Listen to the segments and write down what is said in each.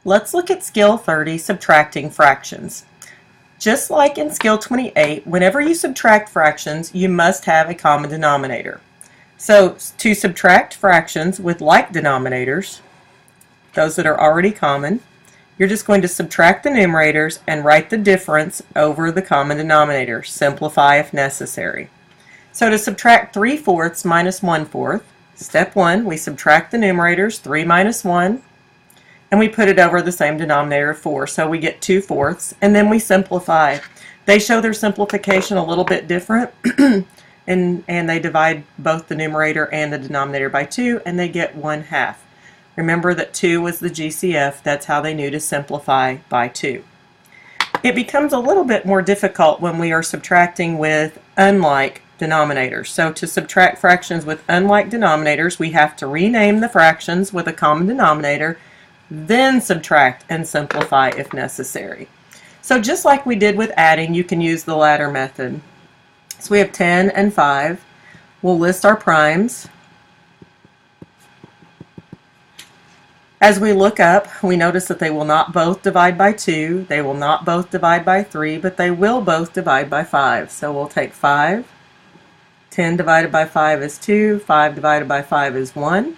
Let's look at Skill 30, subtracting fractions. Just like in Skill 28, whenever you subtract fractions, you must have a common denominator. So to subtract fractions with like denominators, those that are already common, you're just going to subtract the numerators and write the difference over the common denominator. Simplify if necessary. So to subtract 3/4 minus 1/4, step 1, we subtract the numerators, 3 minus 1, and we put it over the same denominator of 4, so we get 2/4, and then we simplify. They show their simplification a little bit different, and they divide both the numerator and the denominator by 2, and they get 1/2. Remember that 2 was the GCF, that's how they knew to simplify by 2. It becomes a little bit more difficult when we are subtracting with unlike denominators. So to subtract fractions with unlike denominators, we have to rename the fractions with a common denominator, then subtract and simplify if necessary. So just like we did with adding, you can use the ladder method. So we have 10 and 5. We'll list our primes. As we look up, we notice that they will not both divide by 2, they will not both divide by 3, but they will both divide by 5. So we'll take 5. 10 divided by 5 is 2, 5 divided by 5 is 1.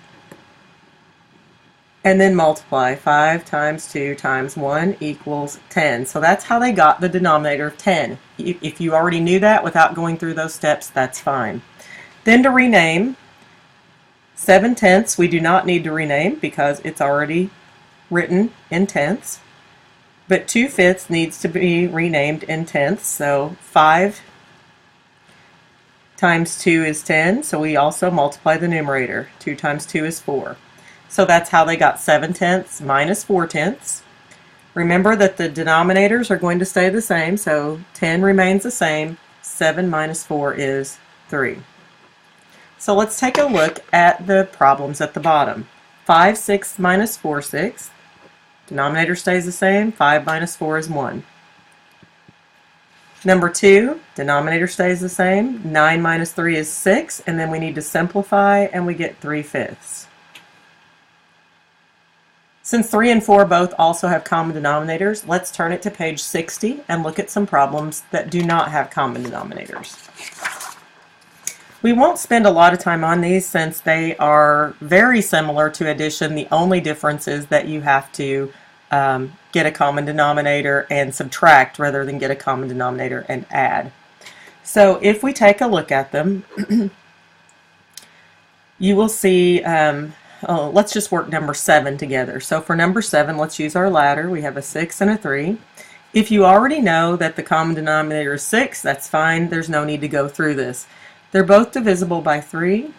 And then multiply. 5 times 2 times 1 equals 10. So that's how they got the denominator of 10. If you already knew that without going through those steps, that's fine. Then to rename, 7/10 we do not need to rename because it's already written in tenths. But 2/5 needs to be renamed in tenths. So 5 times 2 is 10, so we also multiply the numerator. 2 times 2 is 4. So that's how they got 7/10 minus 4/10. Remember that the denominators are going to stay the same, so 10 remains the same. 7 minus 4 is 3. So let's take a look at the problems at the bottom. 5/6 minus 4/6. Denominator stays the same. 5 minus 4 is 1. Number 2, denominator stays the same. 9 minus 3 is 6, and then we need to simplify, and we get 3/5. Since 3 and 4 both also have common denominators, let's turn it to page 60 and look at some problems that do not have common denominators. We won't spend a lot of time on these since they are very similar to addition. The only difference is that you have to get a common denominator and subtract rather than get a common denominator and add. So if we take a look at them, you will see, let's just work number 7 together. So for number 7, let's use our ladder. We have a 6 and a 3. If you already know that the common denominator is 6, that's fine. There's no need to go through this. They're both divisible by 3.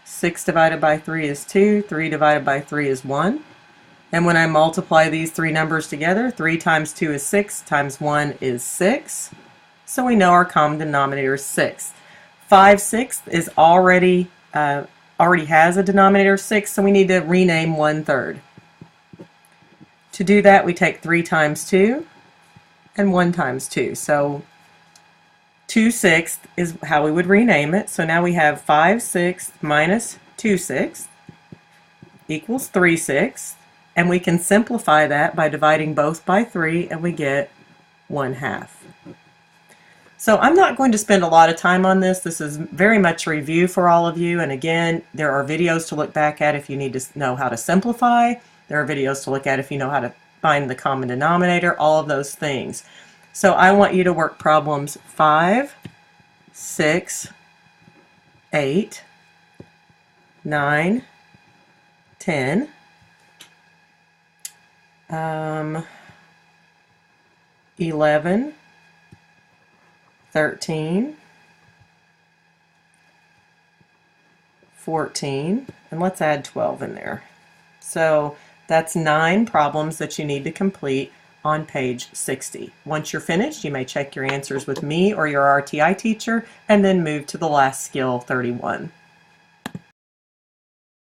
6 divided by 3 is 2. 3 divided by 3 is 1. And when I multiply these three numbers together, 3 times 2 is 6, times 1 is 6. So we know our common denominator is 6. 5/6 is already has a denominator of 6, so we need to rename 1/3. To do that, we take 3 times 2 and 1 times 2. So 2/6 is how we would rename it. So now we have 5/6 minus 2/6 equals 3/6. And we can simplify that by dividing both by 3, and we get 1/2. So I'm not going to spend a lot of time on this. This is very much a review for all of you. And again, there are videos to look back at if you need to know how to simplify. There are videos to look at if you know how to find the common denominator, all of those things. So I want you to work problems 5, 6, 8, 9, 10, 11, 13, 14, and let's add 12 in there. So that's 9 problems that you need to complete on page 60. Once you're finished, you may check your answers with me or your RTI teacher and then move to the last skill, 31.